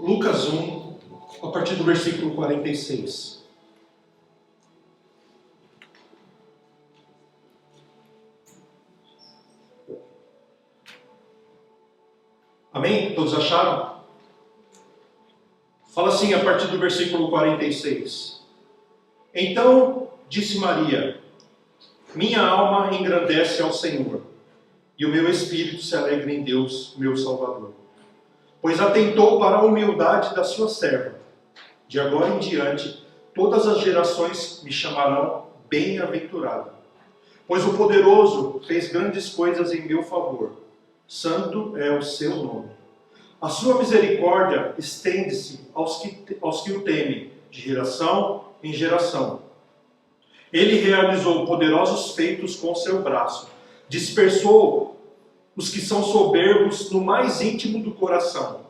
Lucas 1, a partir do versículo 46. Amém? Todos acharam? Fala assim a partir do versículo 46. Então disse Maria: minha alma engrandece ao Senhor, e o meu espírito se alegra em Deus, meu Salvador. Pois atentou para a humildade da sua serva. De agora em diante, todas as gerações me chamarão bem-aventurada. Pois o Poderoso fez grandes coisas em meu favor. Santo é o seu nome. A sua misericórdia estende-se aos que o temem, de geração em geração. Ele realizou poderosos feitos com seu braço. Dispersou os que são soberbos no mais íntimo do coração.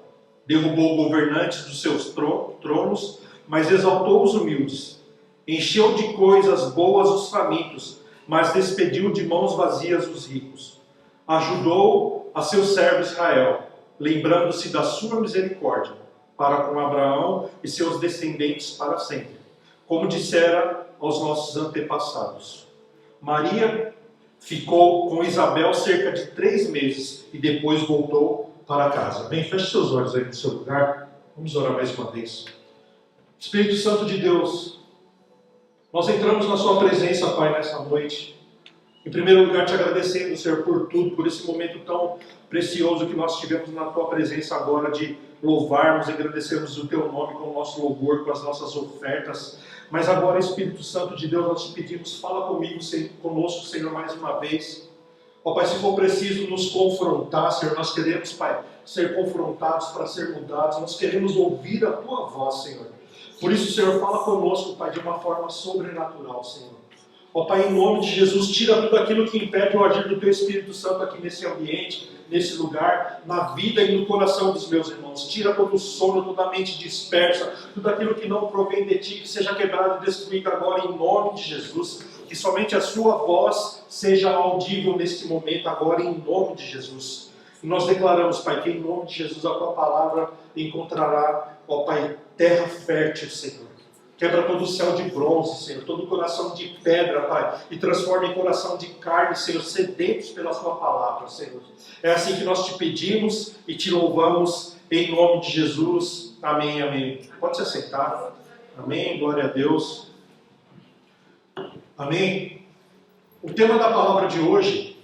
Derrubou governantes dos seus tronos, mas exaltou os humildes. Encheu de coisas boas os famintos, mas despediu de mãos vazias os ricos. Ajudou a seu servo Israel, lembrando-se da sua misericórdia, para com Abraão e seus descendentes para sempre, como dissera aos nossos antepassados. Maria ficou com Isabel cerca de 3 meses e depois voltou para casa. Bem, feche seus olhos aí no seu lugar. Vamos orar mais uma vez. Espírito Santo de Deus, nós entramos na sua presença, Pai, nessa noite. Em primeiro lugar, te agradecendo, Senhor, por tudo, por esse momento tão precioso que nós tivemos na tua presença agora, de louvarmos, agradecermos o teu nome com o nosso louvor, com as nossas ofertas. Mas agora, Espírito Santo de Deus, nós te pedimos, fala conosco, Senhor, mais uma vez. Ó Pai, se for preciso nos confrontar, Senhor, nós queremos, Pai, ser confrontados para ser mudados. Nós queremos ouvir a tua voz, Senhor. Por isso, Senhor, fala conosco, Pai, de uma forma sobrenatural, Senhor. Ó Pai, em nome de Jesus, tira tudo aquilo que impede o agir do Teu Espírito Santo aqui nesse ambiente, nesse lugar, na vida e no coração dos meus irmãos. Tira todo o sono, toda a mente dispersa, tudo aquilo que não provém de Ti, que seja quebrado e destruído agora em nome de Jesus. Que somente a Sua voz seja audível neste momento agora em nome de Jesus. E nós declaramos, Pai, que em nome de Jesus a Tua palavra encontrará, ó Pai, terra fértil, Senhor. Quebra todo o céu de bronze, Senhor, todo o coração de pedra, Pai, e transforma em coração de carne, Senhor, sedentos pela Sua palavra, Senhor. É assim que nós te pedimos e te louvamos em nome de Jesus. Amém, amém. Pode se assentar. Amém, glória a Deus. Amém. O tema da palavra de hoje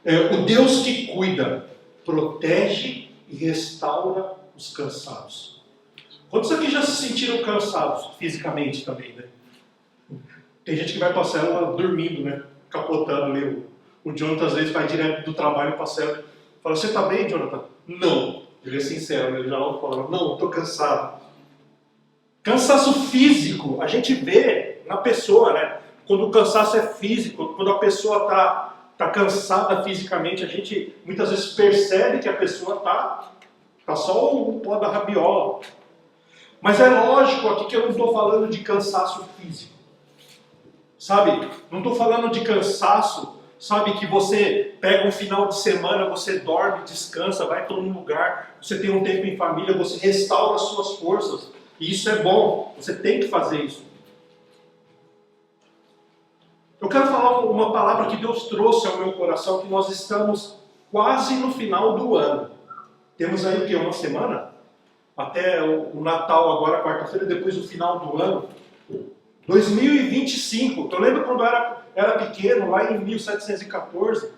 é o Deus que cuida, protege e restaura os cansados. Quantos aqui já se sentiram cansados fisicamente também, né? Tem gente que vai para a célula dormindo, né? Capotando ali. O Jonathan às vezes vai direto do trabalho para a célula. Fala, você está bem, Jonathan? Não. Ele é sincero, ele já fala, não, estou cansado. Cansaço físico, a gente vê na pessoa, né? Quando o cansaço é físico, quando a pessoa está cansada fisicamente, a gente muitas vezes percebe que a pessoa está só o pó da rabiola. Mas é lógico aqui que eu não estou falando de cansaço físico. Sabe? Não estou falando de cansaço, sabe, que você pega um final de semana, você dorme, descansa, vai para um lugar, você tem um tempo em família, você restaura as suas forças. E isso é bom, você tem que fazer isso. Eu quero falar uma palavra que Deus trouxe ao meu coração, que nós estamos quase no final do ano. Temos aí o quê? Uma semana? Até o Natal agora, quarta-feira, depois do final do ano. 2025. Eu lembro quando eu era pequeno, lá em 1714,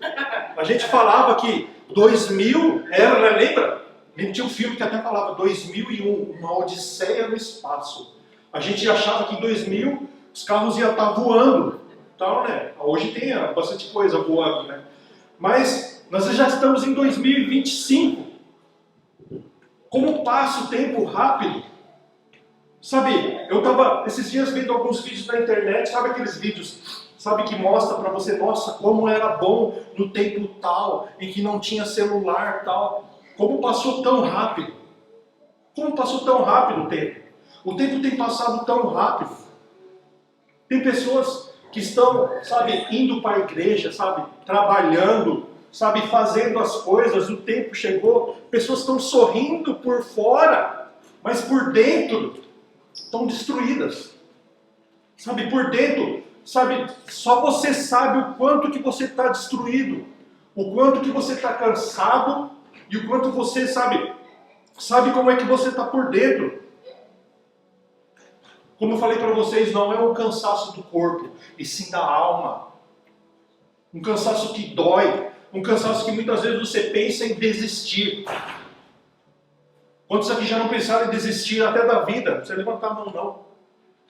a gente falava que 2000 era, né, lembra? Tinha um filme que até falava 2001, uma odisseia no espaço. A gente achava que em 2000 os carros iam estar voando. Tal, né? Hoje tem bastante coisa voando, né? Mas nós já estamos em 2025. Como passa o tempo rápido. Sabe, eu estava esses dias vendo alguns vídeos na internet, sabe aqueles vídeos, sabe, que mostra para você, nossa, como era bom no tempo tal, em que não tinha celular tal. Como passou tão rápido. Como passou tão rápido o tempo. O tempo tem passado tão rápido. Tem pessoas que estão, sabe, indo para a igreja, sabe, trabalhando, sabe, fazendo as coisas, o tempo chegou, pessoas estão sorrindo por fora, mas por dentro estão destruídas. Sabe, por dentro, sabe, só você sabe o quanto que você está destruído, o quanto que você está cansado e o quanto você sabe como é que você está por dentro. Como eu falei para vocês, não é um cansaço do corpo, e sim da alma. Um cansaço que dói, um cansaço que muitas vezes você pensa em desistir. Quantos aqui já não pensaram em desistir até da vida? Não precisa levantar a mão, não.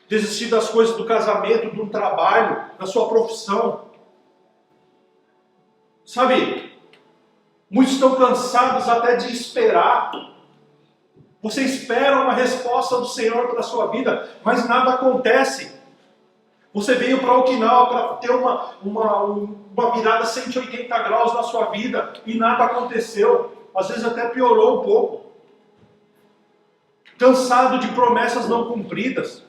Desistir das coisas do casamento, de um trabalho, da sua profissão. Sabe, muitos estão cansados até de esperar. Você espera uma resposta do Senhor para a sua vida, mas nada acontece. Você veio para Okinawa para ter uma virada 180 graus na sua vida e nada aconteceu. Às vezes até piorou um pouco. Cansado de promessas não cumpridas.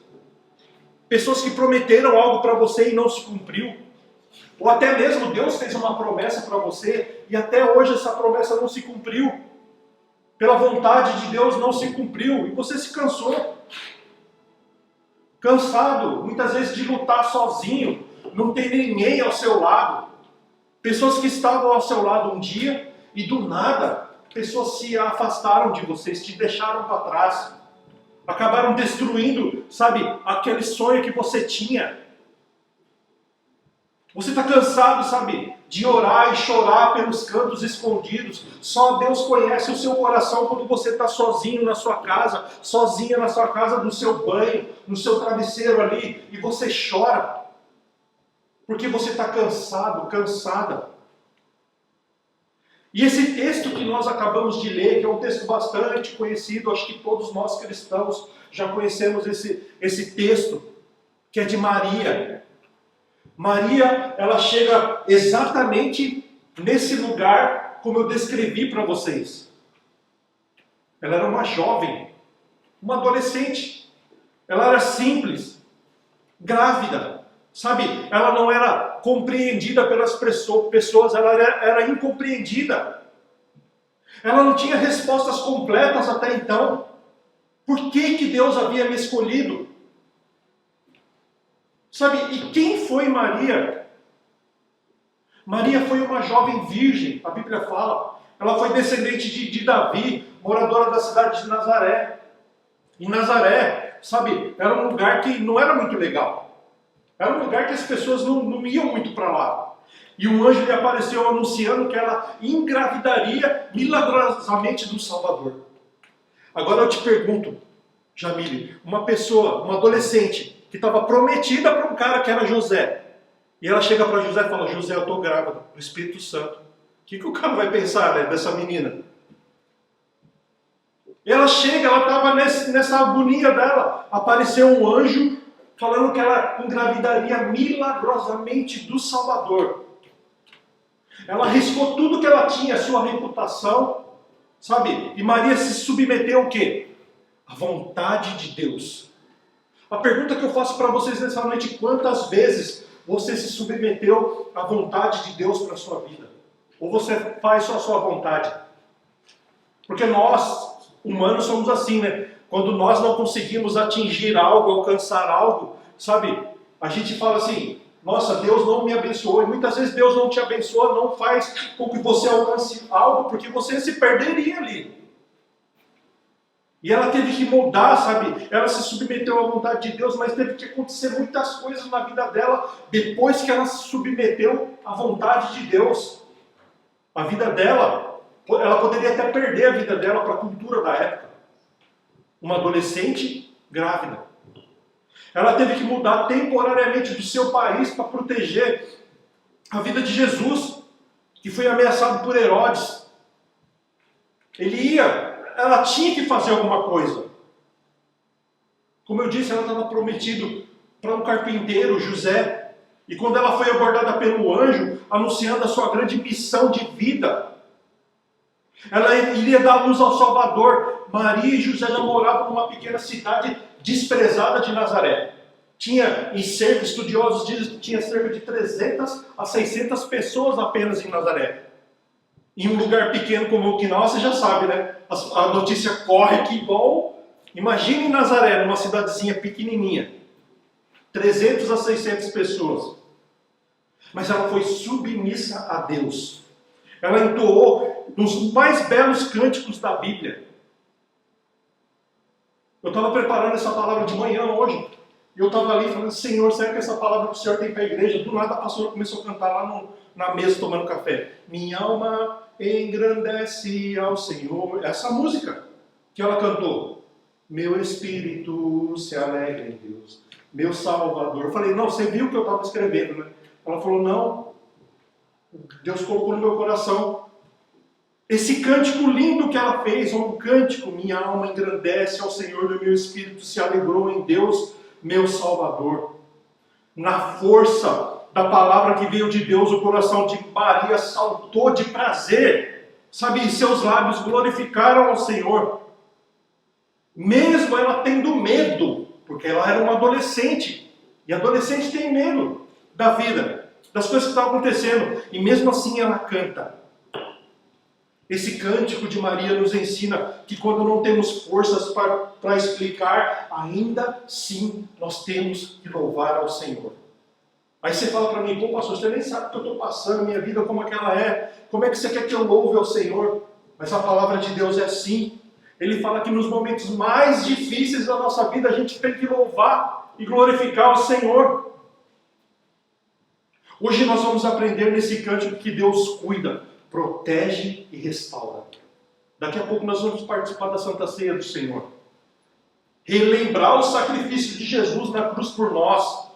Pessoas que prometeram algo para você e não se cumpriu. Ou até mesmo Deus fez uma promessa para você e até hoje essa promessa não se cumpriu. Pela vontade de Deus não se cumpriu e você se cansou. Cansado, muitas vezes, de lutar sozinho, não tem ninguém ao seu lado. Pessoas que estavam ao seu lado um dia e do nada, pessoas se afastaram de vocês, te deixaram para trás. Acabaram destruindo, sabe, aquele sonho que você tinha. Você está cansado, sabe, de orar e chorar pelos cantos escondidos. Só Deus conhece o seu coração quando você está sozinho na sua casa, sozinha na sua casa, no seu banho, no seu travesseiro ali, e você chora. Porque você está cansado, cansada. E esse texto que nós acabamos de ler, que é um texto bastante conhecido, acho que todos nós cristãos já conhecemos esse texto, que é de Maria. Maria, ela chega exatamente nesse lugar como eu descrevi para vocês. Ela era uma jovem, uma adolescente. Ela era simples, grávida, sabe? Ela não era compreendida pelas pessoas, ela era incompreendida. Ela não tinha respostas completas até então. Por que Deus havia me escolhido? Sabe, e quem foi Maria? Maria foi uma jovem virgem, a Bíblia fala. Ela foi descendente de Davi, moradora da cidade de Nazaré. E Nazaré, sabe, era um lugar que não era muito legal. Era um lugar que as pessoas não iam muito para lá. E um anjo lhe apareceu anunciando que ela engravidaria milagrosamente do Salvador. Agora eu te pergunto, Jamile, uma pessoa, uma adolescente, que estava prometida para um cara que era José. E ela chega para José e fala, José, eu estou grávida do Espírito Santo. O que o cara vai pensar, né, dessa menina? E ela chega, ela estava nessa agonia dela. Apareceu um anjo falando que ela engravidaria milagrosamente do Salvador. Ela arriscou tudo que ela tinha, a sua reputação, sabe? E Maria se submeteu ao quê? À vontade de Deus. A pergunta que eu faço para vocês nessa noite, quantas vezes você se submeteu à vontade de Deus para a sua vida? Ou você faz só a sua vontade? Porque nós, humanos, somos assim, né? Quando nós não conseguimos atingir algo, alcançar algo, sabe? A gente fala assim, nossa, Deus não me abençoou. E muitas vezes Deus não te abençoa, não faz com que você alcance algo, porque você se perderia ali. E ela teve que mudar, sabe? Ela se submeteu à vontade de Deus, mas teve que acontecer muitas coisas na vida dela depois que ela se submeteu à vontade de Deus. A vida dela, ela poderia até perder a vida dela para a cultura da época. Uma adolescente grávida. Ela teve que mudar temporariamente do seu país para proteger a vida de Jesus, que foi ameaçado por Herodes. Ela tinha que fazer alguma coisa. Como eu disse, ela estava prometida para um carpinteiro, José. E quando ela foi abordada pelo anjo, anunciando a sua grande missão de vida, ela iria dar luz ao Salvador. Maria e José já moravam numa pequena cidade desprezada de Nazaré. Estudiosos dizem que tinha cerca de 300 a 600 pessoas apenas em Nazaré. em um lugar pequeno como o Okinawa, você já sabe, né? A notícia corre que igual... Imagine Nazaré, numa cidadezinha pequenininha. 300 a 600 pessoas. Mas ela foi submissa a Deus. Ela entoou nos mais belos cânticos da Bíblia. Eu estava preparando essa palavra de manhã hoje. E eu estava ali falando, Senhor, será que essa palavra que o Senhor tem para a igreja? Do nada a pastora começou a cantar lá na mesa tomando café. Minha alma engrandece ao Senhor. Essa música que ela cantou. Meu espírito se alegra em Deus. Meu Salvador. Eu falei, não, você viu o que eu estava escrevendo, né? Ela falou, não. Deus colocou no meu coração. Esse cântico lindo que ela fez, um cântico, minha alma engrandece ao Senhor e meu espírito se alegrou em Deus, meu Salvador. Na força da palavra que veio de Deus, o coração de Maria saltou de prazer. Sabe, seus lábios glorificaram ao Senhor. Mesmo ela tendo medo, porque ela era uma adolescente. E adolescente tem medo da vida, das coisas que estão acontecendo. E mesmo assim ela canta. Esse cântico de Maria nos ensina que quando não temos forças para explicar, ainda assim nós temos que louvar ao Senhor. Aí você fala para mim, pô pastor, você nem sabe o que eu estou passando, minha vida como é que ela é. Como é que você quer que eu louve ao Senhor? Mas a palavra de Deus é assim. Ele fala que nos momentos mais difíceis da nossa vida a gente tem que louvar e glorificar o Senhor. Hoje nós vamos aprender nesse cântico que Deus cuida, protege e restaura. Daqui a pouco nós vamos participar da Santa Ceia do Senhor. Relembrar o sacrifício de Jesus na cruz por nós.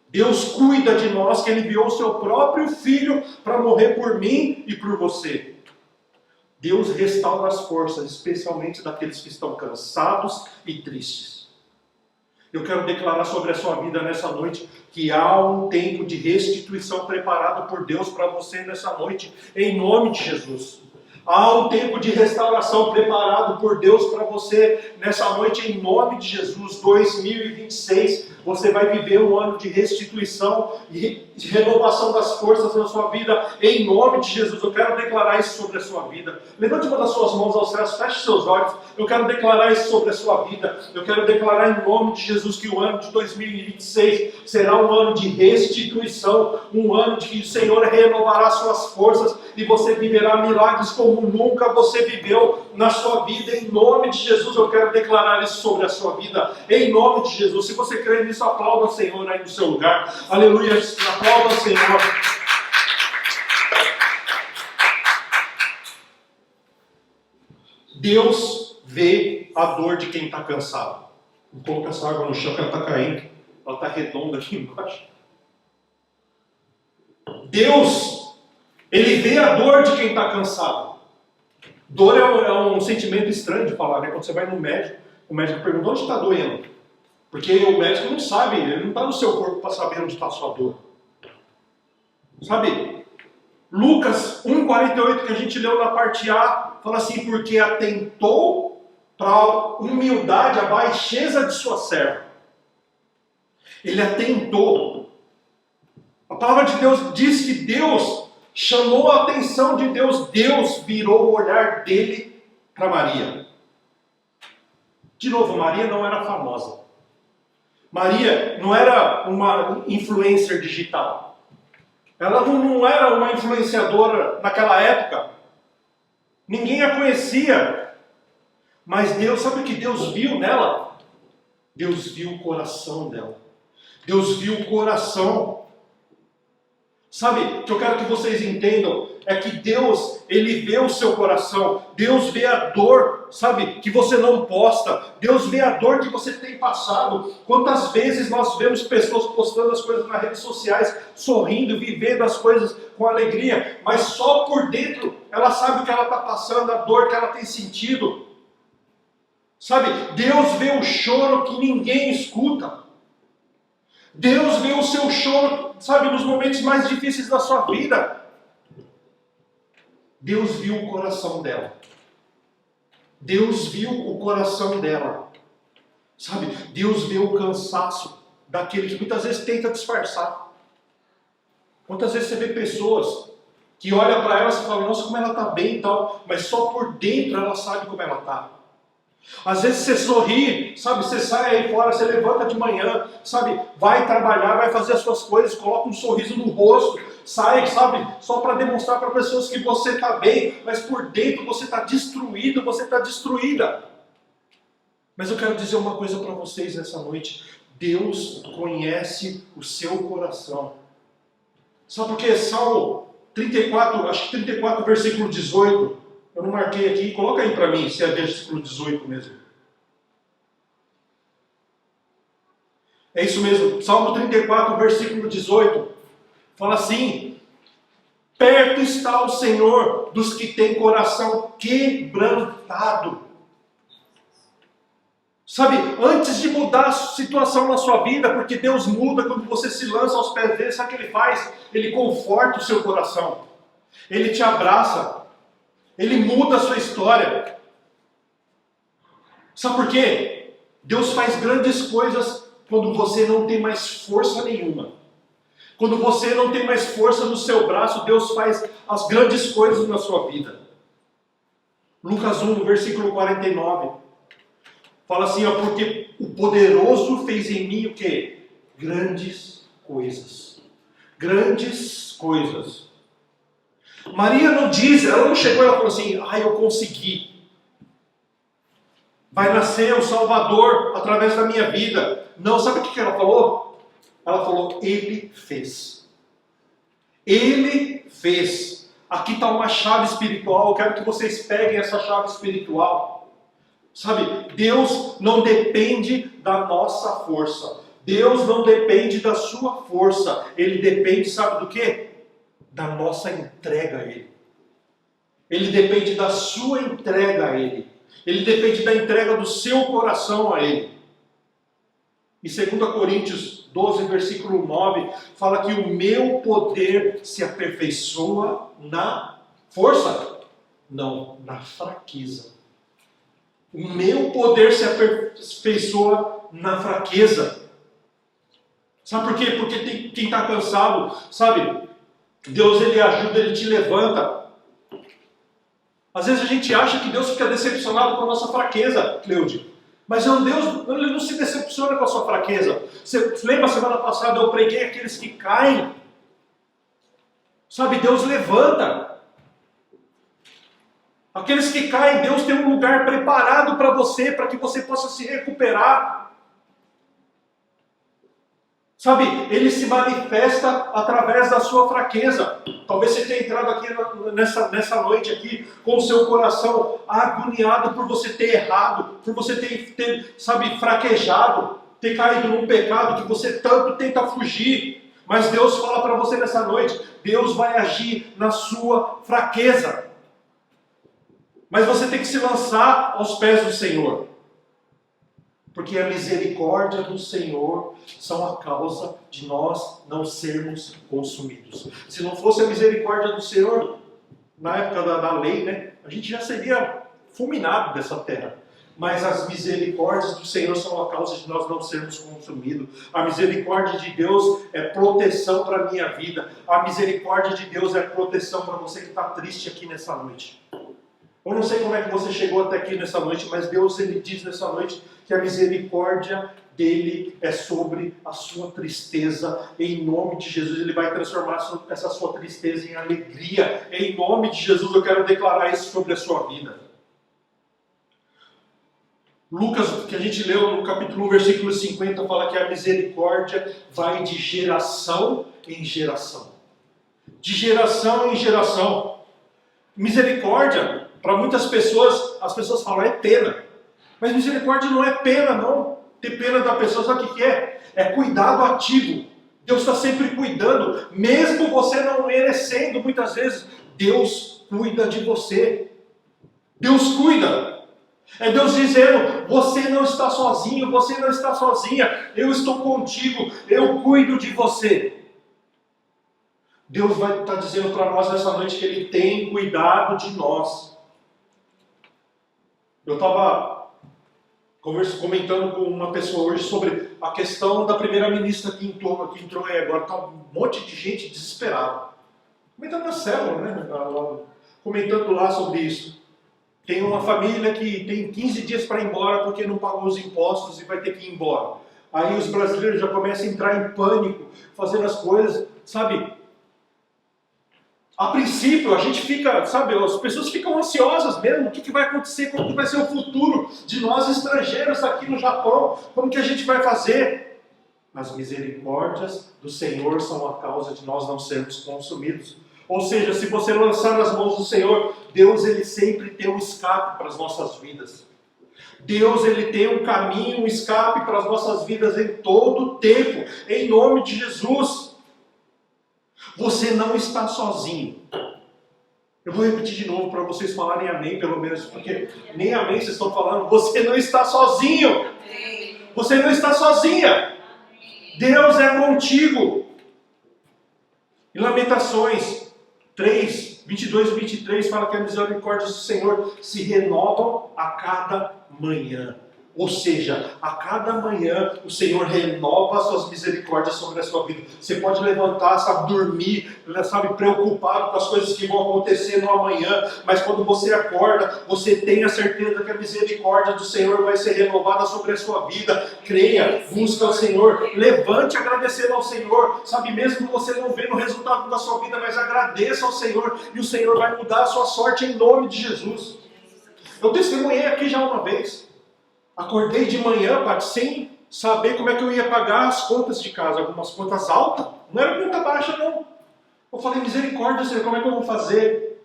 Deus cuida de nós, que Ele enviou o seu próprio Filho para morrer por mim e por você. Deus restaura as forças, especialmente daqueles que estão cansados e tristes. Eu quero declarar sobre a sua vida nessa noite que há um tempo de restituição preparado por Deus para você nessa noite, em nome de Jesus. Há um tempo de restauração preparado por Deus para você nessa noite, em nome de Jesus. 2026, você vai viver um ano de restituição e de renovação das forças na sua vida, em nome de Jesus. Eu quero declarar isso sobre a sua vida. Levante uma das suas mãos aos céus, feche seus olhos. Eu quero declarar isso sobre a sua vida. Eu quero declarar em nome de Jesus que o ano de 2026 será um ano de restituição, um ano de que o Senhor renovará suas forças e você viverá milagres como nunca você viveu na sua vida. Em nome de Jesus eu quero declarar isso sobre a sua vida, em nome de Jesus. Se você crê nisso, aplauda o Senhor aí no seu lugar. Aleluia, aplauda o Senhor. Deus vê a dor de quem está cansado. Vou colocar essa água no chão que ela está caindo. Ela está redonda aqui embaixo. Deus, Ele vê a dor de quem está cansado. Dor é um sentimento estranho de falar, né? Quando você vai no médico, o médico pergunta onde está doendo. Porque o médico não sabe, ele não está no seu corpo para saber onde está a sua dor. Sabe? Lucas 1,48 que a gente leu na parte A, fala assim, porque atentou para a humildade, a baixeza de sua serva. Ele atentou. A palavra de Deus diz que Deus chamou a atenção de Deus. Deus virou o olhar dele para Maria. De novo, Maria não era famosa. Maria não era uma influencer digital. Ela não era uma influenciadora naquela época. Ninguém a conhecia. Mas Deus, sabe o que Deus viu nela? Deus viu o coração dela. Deus viu o coração. Sabe, o que eu quero que vocês entendam é que Deus, Ele vê o seu coração. Deus vê a dor, sabe, que você não posta. Deus vê a dor que você tem passado. Quantas vezes nós vemos pessoas postando as coisas nas redes sociais, sorrindo, vivendo as coisas com alegria, mas só por dentro ela sabe o que ela está passando, a dor que ela tem sentido. Sabe, Deus vê o choro que ninguém escuta. Deus vê o seu choro, sabe, nos momentos mais difíceis da sua vida. Deus viu o coração dela. Deus viu o coração dela. Sabe, Deus vê o cansaço daquele que muitas vezes tenta disfarçar. Quantas vezes você vê pessoas que olha para ela e fala, nossa, como ela está bem e tal, mas só por dentro ela sabe como ela está. Às vezes você sorri, sabe, você sai aí fora, você levanta de manhã, sabe, vai trabalhar, vai fazer as suas coisas, coloca um sorriso no rosto, sai, sabe, só para demonstrar para pessoas que você está bem, mas por dentro você está destruído, você está destruída. Mas eu quero dizer uma coisa para vocês nessa noite, Deus conhece o seu coração. Sabe por quê? Salmo 34, acho que 34, versículo 18, eu não marquei aqui, coloca aí para mim, se é versículo 18 mesmo. É isso mesmo, Salmo 34, versículo 18, fala assim, perto está o Senhor dos que têm coração quebrantado. Sabe, antes de mudar a situação na sua vida, porque Deus muda quando você se lança aos pés dele, sabe o que ele faz? Ele conforta o seu coração, ele te abraça, ele muda a sua história. Sabe por quê? Deus faz grandes coisas quando você não tem mais força nenhuma. Quando você não tem mais força no seu braço, Deus faz as grandes coisas na sua vida. Lucas 1, versículo 49. Fala assim, ó, porque o poderoso fez em mim o quê? Grandes coisas. Grandes coisas. Maria não diz, ela não chegou e ela falou assim, eu consegui. Vai nascer o Salvador através da minha vida. Não, sabe o que ela falou? Ela falou, Ele fez. Ele fez. Aqui está uma chave espiritual, eu quero que vocês peguem essa chave espiritual. Sabe, Deus não depende da nossa força. Deus não depende da sua força. Ele depende, sabe do quê? Da nossa entrega a Ele. Ele depende da sua entrega a Ele. Ele depende da entrega do seu coração a Ele. E 2 Coríntios 12, versículo 9, fala que o meu poder se aperfeiçoa na força? Não, na fraqueza. O meu poder se aperfeiçoa na fraqueza. Sabe por quê? Porque quem está cansado, sabe? Deus, Ele ajuda, Ele te levanta. Às vezes a gente acha que Deus fica decepcionado com a nossa fraqueza, Cleude. Mas Deus, Ele não se decepciona com a sua fraqueza. Você lembra, semana passada eu preguei aqueles que caem? Sabe, Deus levanta. Aqueles que caem, Deus tem um lugar preparado para você, para que você possa se recuperar. Sabe, Ele se manifesta através da sua fraqueza. Talvez você tenha entrado aqui nessa noite aqui com o seu coração agoniado por você ter errado, por você ter sabe, fraquejado, ter caído num pecado que você tanto tenta fugir. Mas Deus fala para você nessa noite, Deus vai agir na sua fraqueza. Mas você tem que se lançar aos pés do Senhor. Porque a misericórdia do Senhor são a causa de nós não sermos consumidos. Se não fosse a misericórdia do Senhor, na época da lei, né, a gente já seria fulminado dessa terra. Mas as misericórdias do Senhor são a causa de nós não sermos consumidos. A misericórdia de Deus é proteção para a minha vida. A misericórdia de Deus é proteção para você que está triste aqui nessa noite. Eu não sei como é que você chegou até aqui nessa noite, mas Deus, Ele diz nessa noite que a misericórdia dEle é sobre a sua tristeza. Em nome de Jesus, Ele vai transformar essa sua tristeza em alegria. Em nome de Jesus, eu quero declarar isso sobre a sua vida. Lucas, que a gente leu no capítulo 1, versículo 50, fala que a misericórdia vai de geração em geração. De geração em geração. Misericórdia, para muitas pessoas, as pessoas falam, é pena. Mas misericórdia não é pena, não. Ter pena da pessoa, sabe o que é? É cuidado ativo. Deus está sempre cuidando. Mesmo você não merecendo, muitas vezes, Deus cuida de você. Deus cuida. É Deus dizendo, você não está sozinho, você não está sozinha. Eu estou contigo, eu cuido de você. Deus vai estar dizendo para nós nessa noite que Ele tem cuidado de nós. Eu estava comentando com uma pessoa hoje sobre a questão da primeira-ministra que entrou aí agora. Está um monte de gente desesperada. Comentando na célula, né? Comentando lá sobre isso. Tem uma família que tem 15 dias para ir embora porque não pagou os impostos e vai ter que ir embora. Aí os brasileiros já começam a entrar em pânico, fazendo as coisas, sabe? A princípio, a gente fica, sabe, as pessoas ficam ansiosas mesmo, o que vai acontecer, como que vai ser o futuro de nós estrangeiros aqui no Japão, como que a gente vai fazer? As misericórdias do Senhor são a causa de nós não sermos consumidos. Ou seja, se você lançar nas mãos do Senhor, Deus ele sempre tem um escape para as nossas vidas. Deus ele tem um caminho, um escape para as nossas vidas em todo o tempo, em nome de Jesus. Você não está sozinho. Eu vou repetir de novo para vocês falarem amém, pelo menos, porque nem amém vocês estão falando. Você não está sozinho. Você não está sozinha. Deus é contigo. Em Lamentações 3, 22 e 23 fala que as misericórdias do Senhor se renovam a cada manhã. Ou seja, a cada manhã o Senhor renova as suas misericórdias sobre a sua vida. Você pode levantar, sabe, dormir, sabe, preocupado com as coisas que vão acontecer no amanhã, mas quando você acorda, você tem a certeza que a misericórdia do Senhor vai ser renovada sobre a sua vida. Creia, busca o Senhor, levante agradecendo ao Senhor, sabe, mesmo que você não vê no resultado da sua vida, mas agradeça ao Senhor e o Senhor vai mudar a sua sorte em nome de Jesus. Eu testemunhei aqui já uma vez. Acordei de manhã, Paty, sem saber como é que eu ia pagar as contas de casa. Algumas contas altas, não era conta baixa não. Eu falei, misericórdia, Senhor, como é que eu vou fazer?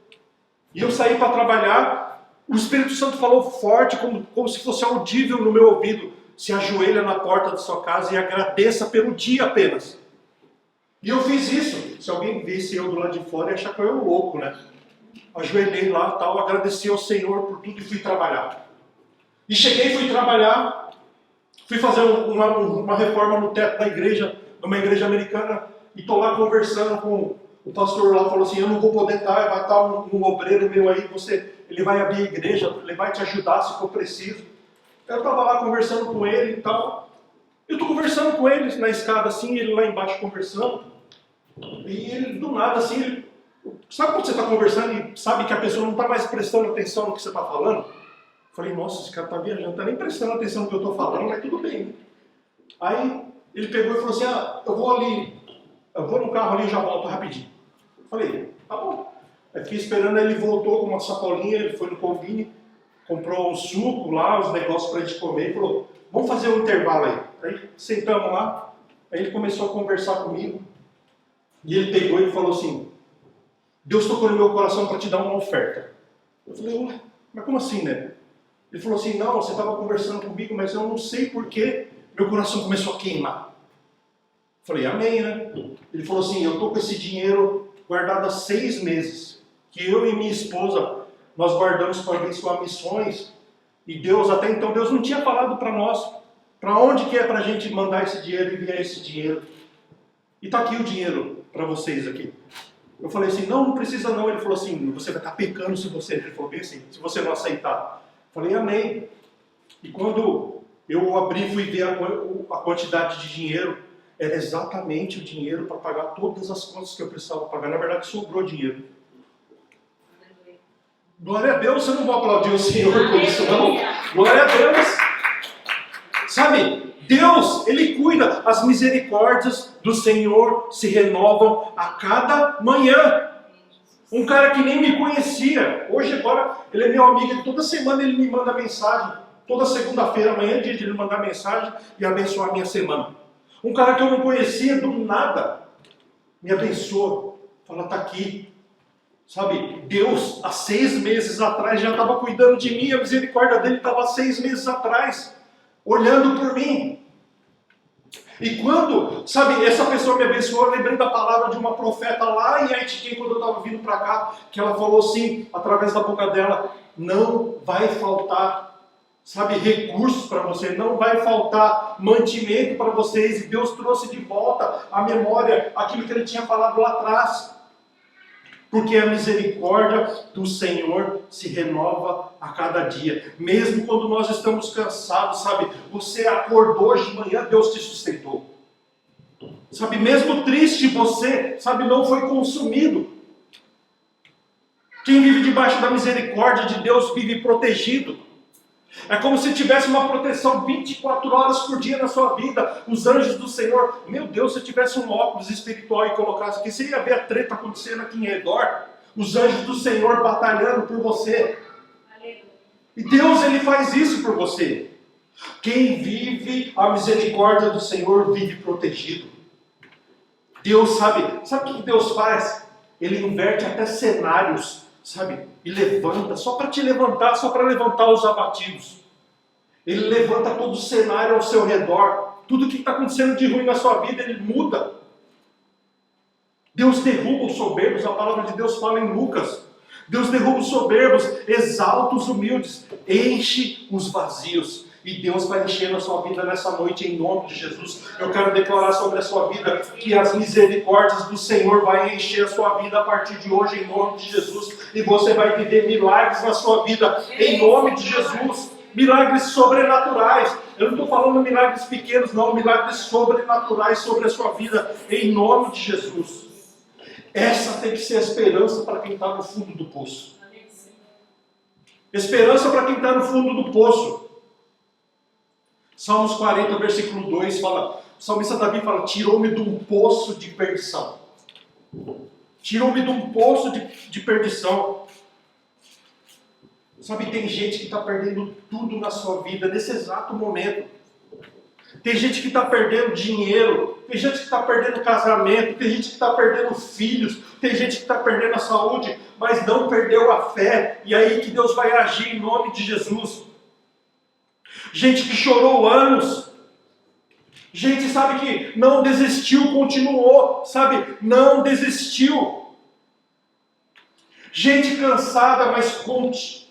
E eu saí para trabalhar, o Espírito Santo falou forte, como se fosse audível no meu ouvido. Se ajoelha na porta da sua casa e agradeça pelo dia apenas. E eu fiz isso. Se alguém visse eu do lado de fora, ia achar que eu era louco, né? Ajoelhei lá, tal, agradeci ao Senhor por tudo e fui trabalhar. E cheguei, fui trabalhar, fui fazer uma reforma no teto da igreja, numa igreja americana, e estou lá conversando com o pastor lá, falou assim, eu não vou poder estar, vai estar um obreiro meu aí, ele vai abrir a igreja, ele vai te ajudar se for preciso. Eu estava lá conversando com ele e tal, eu estou conversando com ele na escada assim, ele lá embaixo conversando, e ele do nada assim, sabe quando você está conversando e sabe que a pessoa não está mais prestando atenção no que você está falando? Falei, nossa, esse cara está viajando, não está nem prestando atenção no que eu estou falando, mas tudo bem. Aí ele pegou e falou assim, eu vou no carro ali e já volto rapidinho. Falei, tá bom. Aí fiquei esperando, aí ele voltou com uma sacolinha, ele foi no Combini, comprou um suco lá, os negócios para a gente comer, e falou, vamos fazer um intervalo aí. Aí sentamos lá, aí ele começou a conversar comigo, e ele pegou e falou assim, Deus tocou no meu coração para te dar uma oferta. Eu falei, ué, mas como assim, né? Ele falou assim, não, você estava conversando comigo, mas eu não sei porquê meu coração começou a queimar. Falei, amém, né? Ele falou assim, eu estou com esse dinheiro guardado há 6 meses, que eu e minha esposa, nós guardamos para abençoar missões, e Deus, até então, Deus não tinha falado para nós, para onde que é para a gente mandar esse dinheiro, enviar esse dinheiro. E está aqui o dinheiro para vocês aqui. Eu falei assim, não precisa não. Ele falou assim, você vai estar pecando se você, ele falou bem assim, se você não aceitar. Falei, amém. E quando eu abri e fui ver a quantidade de dinheiro, era exatamente o dinheiro para pagar todas as contas que eu precisava pagar. Na verdade, sobrou dinheiro. Glória a Deus, eu não vou aplaudir o Senhor por isso, não. Glória a Deus. Sabe, Deus, Ele cuida. As misericórdias do Senhor se renovam a cada manhã. Um cara que nem me conhecia, hoje agora ele é meu amigo, e toda semana ele me manda mensagem, toda segunda-feira, amanhã é dia de ele mandar mensagem e abençoar a minha semana. Um cara que eu não conhecia do nada, me abençoa, fala, tá aqui. Sabe, Deus há 6 meses atrás já estava cuidando de mim, a misericórdia dele estava há 6 meses atrás, olhando por mim. E quando, sabe, essa pessoa me abençoou, eu lembrei da palavra de uma profeta lá em Haiti, quando eu estava vindo para cá, que ela falou assim, através da boca dela, não vai faltar, sabe, recursos para você, não vai faltar mantimento para vocês, e Deus trouxe de volta à memória aquilo que ele tinha falado lá atrás. Porque a misericórdia do Senhor se renova a cada dia. Mesmo quando nós estamos cansados, sabe? Você acordou hoje de manhã, Deus te sustentou. Sabe, mesmo triste, você, sabe, não foi consumido. Quem vive debaixo da misericórdia de Deus vive protegido. É como se tivesse uma proteção 24 horas por dia na sua vida. Os anjos do Senhor. Meu Deus, se eu tivesse um óculos espiritual e colocasse aqui, você ia ver a treta acontecendo aqui em redor. Os anjos do Senhor batalhando por você. E Deus, Ele faz isso por você. Quem vive a misericórdia do Senhor vive protegido. Deus sabe o que Deus faz? Ele inverte até cenários, sabe? E levanta, só para te levantar, só para levantar os abatidos. Ele levanta todo o cenário ao seu redor. Tudo que está acontecendo de ruim na sua vida, Ele muda. Deus derruba os soberbos, a palavra de Deus fala em Lucas. Deus derruba os soberbos, exalta os humildes, enche os vazios. E Deus vai encher a sua vida nessa noite em nome de Jesus. Eu quero declarar sobre a sua vida que as misericórdias do Senhor vai encher a sua vida a partir de hoje em nome de Jesus. E você vai viver milagres na sua vida em nome de Jesus. Milagres sobrenaturais. Eu não estou falando milagres pequenos, não. Milagres sobrenaturais sobre a sua vida em nome de Jesus. Essa tem que ser a esperança para quem está no fundo do poço. Esperança para quem está no fundo do poço. Salmos 40, versículo 2 fala, o salmista Davi fala, tirou-me de um poço de perdição. Tirou-me de um poço de perdição. Sabe, tem gente que está perdendo tudo na sua vida nesse exato momento. Tem gente que está perdendo dinheiro, tem gente que está perdendo casamento, tem gente que está perdendo filhos, tem gente que está perdendo a saúde, mas não perdeu a fé. E aí que Deus vai agir em nome de Jesus. Gente que chorou anos. Gente, sabe, que não desistiu, continuou, sabe, não desistiu. Gente cansada, mas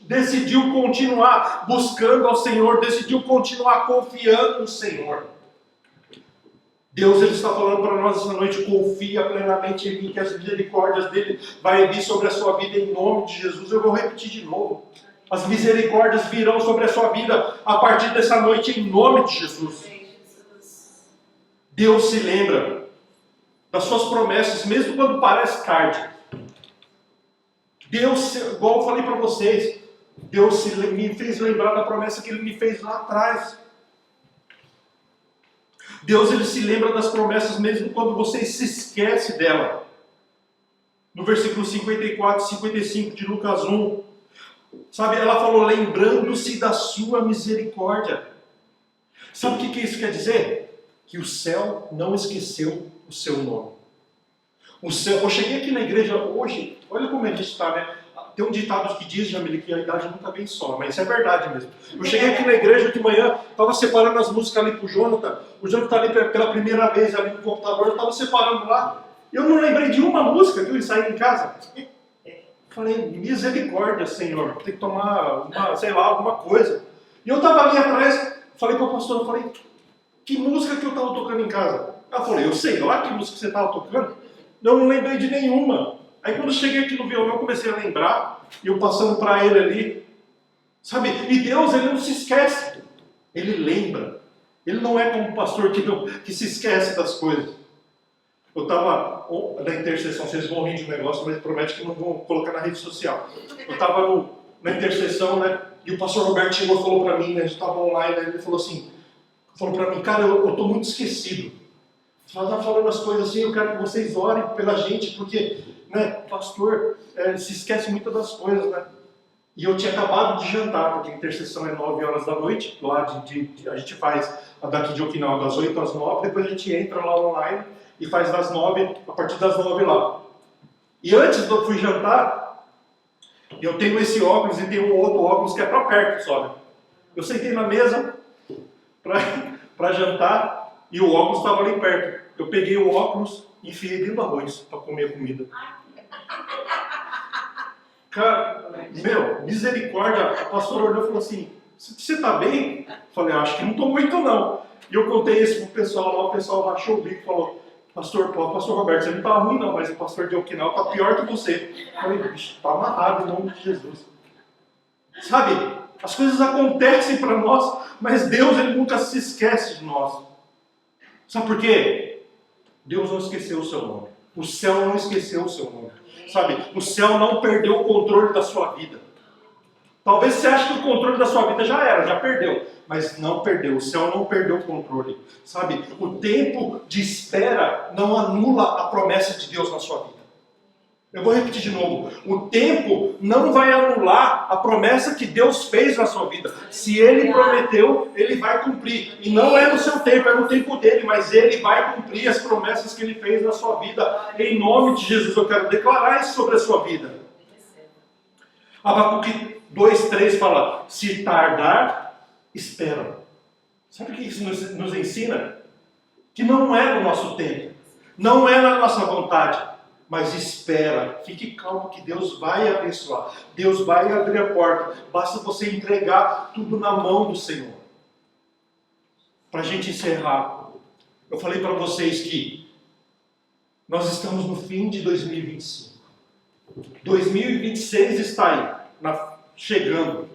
decidiu continuar buscando ao Senhor, decidiu continuar confiando no Senhor. Deus, Ele está falando para nós essa noite, confia plenamente em mim, que as misericórdias dEle vai vir sobre a sua vida em nome de Jesus. Eu vou repetir de novo. As misericórdias virão sobre a sua vida a partir dessa noite em nome de Jesus. Deus se lembra das suas promessas, mesmo quando parece tarde. Deus, igual eu falei para vocês, Deus me fez lembrar da promessa que Ele me fez lá atrás. Deus, Ele se lembra das promessas mesmo quando você se esquece dela. No versículo 54 e 55 de Lucas 1, sabe, ela falou, lembrando-se da sua misericórdia. Sabe o que isso quer dizer? Que o céu não esqueceu o seu nome. O céu, eu cheguei aqui na igreja hoje, olha como a gente está, né? Tem um ditado que diz, Jamile, que a idade nunca vem só, mas isso é verdade mesmo. Eu cheguei aqui na igreja de manhã, estava separando as músicas ali para o Jonathan. O Jonathan está ali pela primeira vez ali no computador, eu estava separando lá. Eu não lembrei de uma música que eu saí em casa. Falei, misericórdia, Senhor, tem que tomar, sei lá, alguma coisa. E eu estava ali atrás, falei para o pastor, falei, que música que eu estava tocando em casa? Ela falou, eu sei lá que música você estava tocando. Eu não lembrei de nenhuma. Aí quando eu cheguei aqui no violão, eu comecei a lembrar, e eu passando para ele ali, sabe? E Deus, Ele não se esquece, Ele lembra. Ele não é como um pastor que se esquece das coisas. Eu estava na intercessão, vocês vão rir de um negócio, mas promete que não vão colocar na rede social. Eu estava na intercessão, né? E o pastor Roberto chegou e falou para mim, né? A gente estava online, né, ele falou assim, falou para mim, cara, eu estou muito esquecido. Ela está falando as coisas assim, eu quero que vocês orem pela gente, porque, né, o pastor se esquece muito das coisas, né? E eu tinha acabado de jantar, porque a intercessão é 9 horas da noite, lá a gente faz daqui de Okinawa das 8 às 9, depois a gente entra lá online e faz das 9, a partir das 9 lá. E antes eu fui jantar, eu tenho esse óculos e tenho um outro óculos que é para perto só, né? Eu sentei na mesa para jantar e o óculos estava ali perto. Eu peguei o óculos e enfiei dentro do arroz para comer a comida. Cara, meu, misericórdia, a pastora olhou e falou assim, você está bem? Eu falei, acho que não estou muito não. E eu contei isso pro pessoal lá, o pessoal rachou o bico e falou, pastor Roberto, você não está ruim não, mas o pastor de Okinawa está pior que você. Eu falei, bicho, está amarrado em nome de Jesus. Sabe, as coisas acontecem para nós, mas Deus, Ele nunca se esquece de nós. Sabe por quê? Deus não esqueceu o seu nome. O céu não esqueceu o seu nome. Sabe, o céu não perdeu o controle da sua vida. Talvez você ache que o controle da sua vida já era, já perdeu. Mas não perdeu, o céu não perdeu o controle. Sabe, o tempo de espera não anula a promessa de Deus na sua vida. Eu vou repetir de novo. O tempo não vai anular a promessa que Deus fez na sua vida. Se Ele prometeu, Ele vai cumprir. E não é no seu tempo, é no tempo dele. Mas Ele vai cumprir as promessas que Ele fez na sua vida. Em nome de Jesus, eu quero declarar isso sobre a sua vida. Abacuque 2:3 fala: se tardar, espera. Sabe o que isso nos ensina? Que não é no nosso tempo. Não é na nossa vontade. Mas espera, fique calmo que Deus vai abençoar. Deus vai abrir a porta. Basta você entregar tudo na mão do Senhor. Para a gente encerrar, eu falei para vocês que nós estamos no fim de 2025. 2026 está aí, chegando.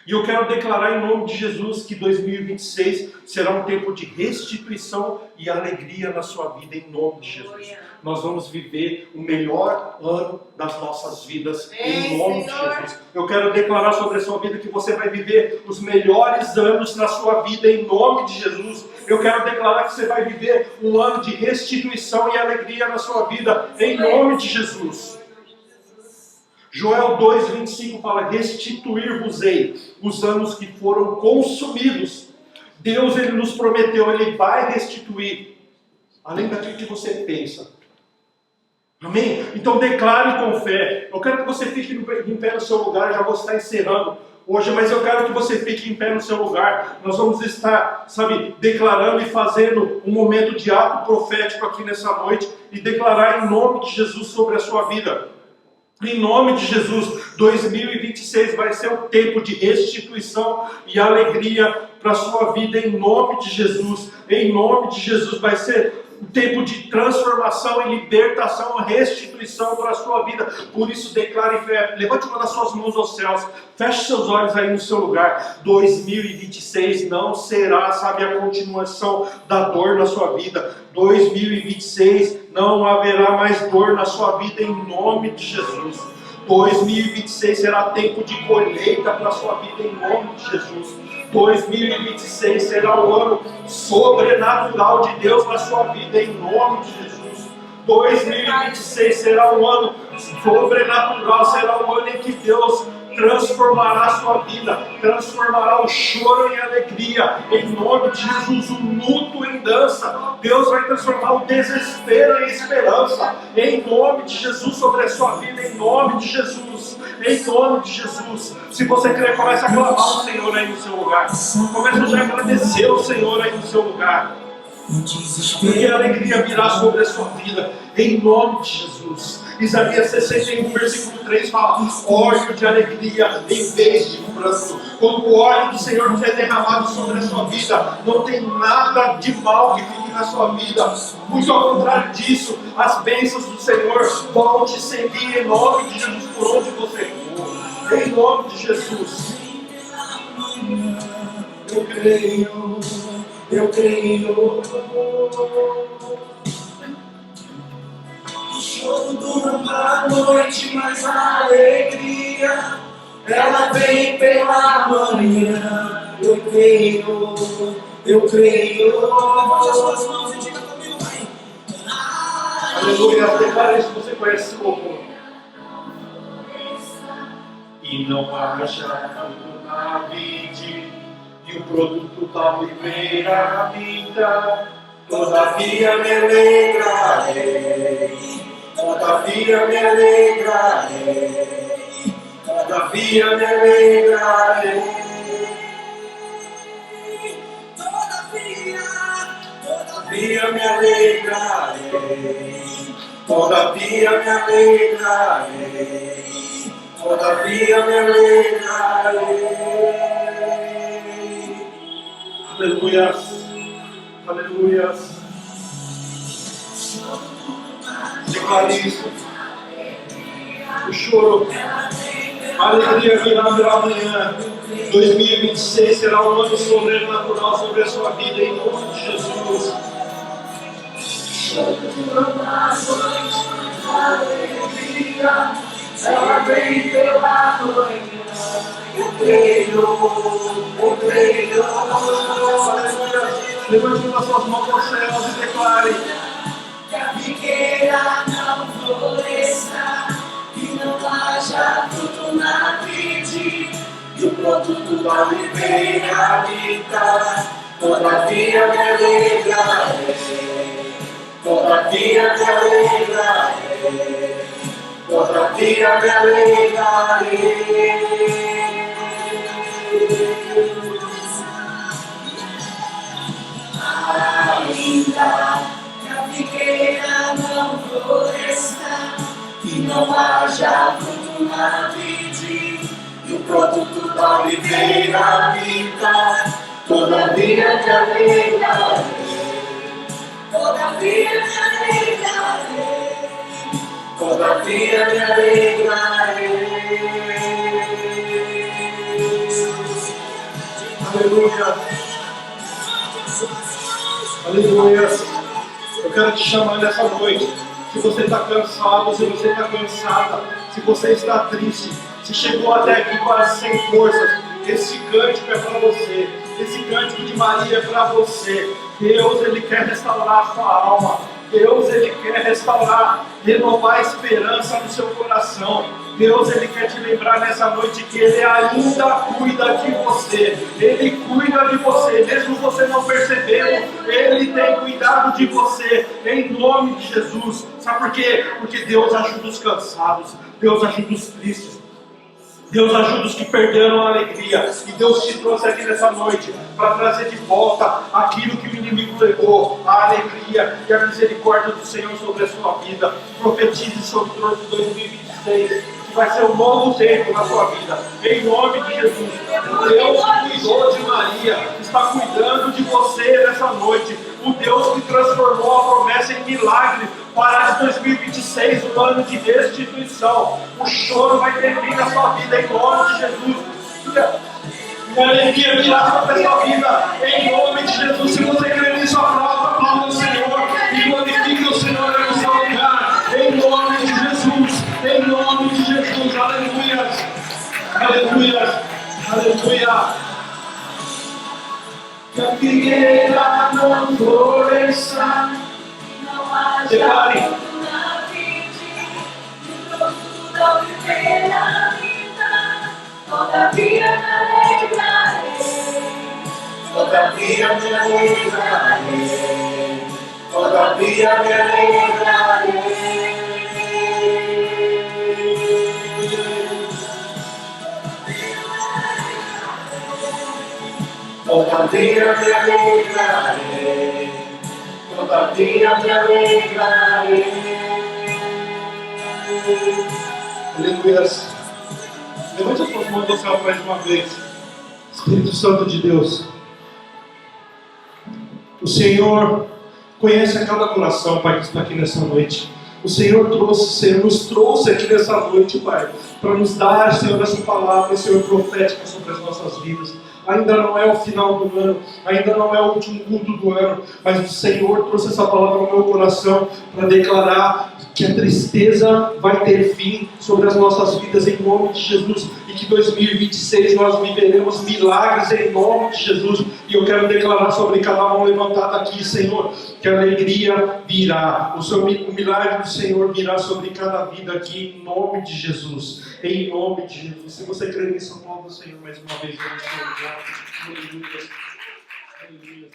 E eu quero declarar em nome de Jesus que 2026 será um tempo de restituição e alegria na sua vida, em nome de Jesus. Nós vamos viver o melhor ano das nossas vidas, em nome de Jesus. Eu quero declarar sobre a sua vida que você vai viver os melhores anos na sua vida, em nome de Jesus. Eu quero declarar que você vai viver um ano de restituição e alegria na sua vida, em nome de Jesus. Joel 2:25 fala: restituir-vos-ei os anos que foram consumidos. Deus, Ele nos prometeu, Ele vai restituir, além daquilo que você pensa. Amém? Então declare com fé. Eu quero que você fique em pé no seu lugar. Eu já vou estar encerrando hoje, mas eu quero que você fique em pé no seu lugar. Nós vamos estar, declarando e fazendo um momento de ato profético aqui nessa noite e declarar em nome de Jesus sobre a sua vida. Em nome de Jesus, 2026 vai ser um tempo de restituição e alegria para a sua vida, em nome de Jesus. Em nome de Jesus vai ser um tempo de transformação e libertação, restituição para a sua vida. Por isso declare fé, levante uma das suas mãos aos céus, feche seus olhos aí no seu lugar. 2026 não será, a continuação da dor na sua vida. 2026 não haverá mais dor na sua vida, em nome de Jesus. 2026 será tempo de colheita para a sua vida, em nome de Jesus. 2026 será o ano sobrenatural de Deus na sua vida, em nome de Jesus. 2026 será um ano sobrenatural, será um ano em que Deus transformará a sua vida, transformará o choro em alegria, em nome de Jesus, o luto em dança. Deus vai transformar o desespero em esperança, em nome de Jesus, sobre a sua vida, em nome de Jesus, em nome de Jesus. Se você crer, comece a clamar o Senhor aí no seu lugar, comece a agradecer o Senhor aí no seu lugar, porque a alegria virá sobre a sua vida, em nome de Jesus. Isaías 61, versículo 3 fala: óleo de alegria em vez de pranto. Quando o óleo do Senhor é derramado sobre a sua vida, não tem nada de mal que fique na sua vida. Muito ao contrário disso, as bênçãos do Senhor vão te seguir, em nome de Jesus, por onde você for. Em nome de Jesus. Eu creio. Eu creio. O choro dura uma noite, mas a alegria ela vem pela manhã. Eu creio. Eu creio. Levante as suas mãos e diga comigo, vai. Aleluia. Declare se você conhece esse louvor. E não haja fruto na vide, e o produto da oliveira minta, todavia me alegrarei, todavia me alegrarei, todavia me alegrarei, todavia me alegrarei, todavia me alegrarei, todavia me alegrarei. Aleluias, aleluias. Declare isso. O choro, a alegria virá amanhã. 2026 será um ano sobrenatural sobre a sua vida, em nome de Jesus. Ela vem pela manhã. Eu creio. Levante as suas mãos aos céus e declare: Que a figueira não floresça, que não haja fruto na vide, e o produto da oliveira habita. Todavia me alegrarei, todavia me alegrarei, todavia me alegrarei. Ainda que a figueira não floresça, que não haja fruto na vide, e o produto da oliveira habita. Todavia me alegrarei, todavia me alegrarei, todavia me alegrarei. aleluia, aleluia. Eu quero te chamar nessa noite. Se você está cansado, se você está cansada, se você está triste, se chegou até aqui quase sem forças, esse cântico é para você. Esse cântico de Maria é para você. Deus, Ele quer restaurar a sua alma. Deus, Ele quer restaurar, renovar a esperança no seu coração. Deus, Ele quer te lembrar nessa noite que Ele ainda cuida de você. Ele cuida de você, mesmo você não percebendo. Ele tem cuidado de você, em nome de Jesus. Sabe por quê? Porque Deus ajuda os cansados, Deus ajuda os tristes, Deus ajuda os que perderam a alegria. E Deus te trouxe aqui nessa noite para trazer de volta aquilo que o inimigo levou, a alegria e a misericórdia do Senhor sobre a sua vida. Profetize sobre o ano de 2026, que vai ser um novo tempo na sua vida, em nome de Jesus. O Deus que cuidou de Maria está cuidando de você nessa noite. O Deus que transformou a promessa em milagre para de 2026, um ano de restituição. O choro vai ter fim na sua vida, em nome de Jesus. E a alegria virá sobre a sua vida, em nome de Jesus. Se você crê nisso, aplauda o Senhor e glorifique o Senhor no seu lugar, em nome de Jesus, em nome de Jesus. Aleluia, aleluia, aleluia. Que a figueira não floresça, não haja fruto na vide, e o produto da oliveira habita. Todavia me alegrarei, todavia me alegrarei, todavia me alegrarei. Todavia me alegrarei, todavia me alegrarei. Aleluia. Levante as suas mãos ao céu mais uma vez. Espírito Santo de Deus, o Senhor conhece a cada coração, Pai, que está aqui nessa noite. O Senhor nos trouxe aqui nessa noite, Pai, para nos dar, Senhor, essa palavra, Senhor, profética sobre as nossas vidas. Ainda não é o final do ano, ainda não é o último culto do ano, mas o Senhor trouxe essa palavra no meu coração para declarar que a tristeza vai ter fim sobre as nossas vidas em nome de Jesus, e que 2026 nós viveremos milagres em nome de Jesus. E eu quero declarar sobre cada mão levantada aqui, Senhor, que a alegria virá, o milagre do Senhor virá sobre cada vida aqui em nome de Jesus, em nome de Jesus. Se você crê nisso, aplauda o Senhor mais uma vez. Aleluia. Aleluia.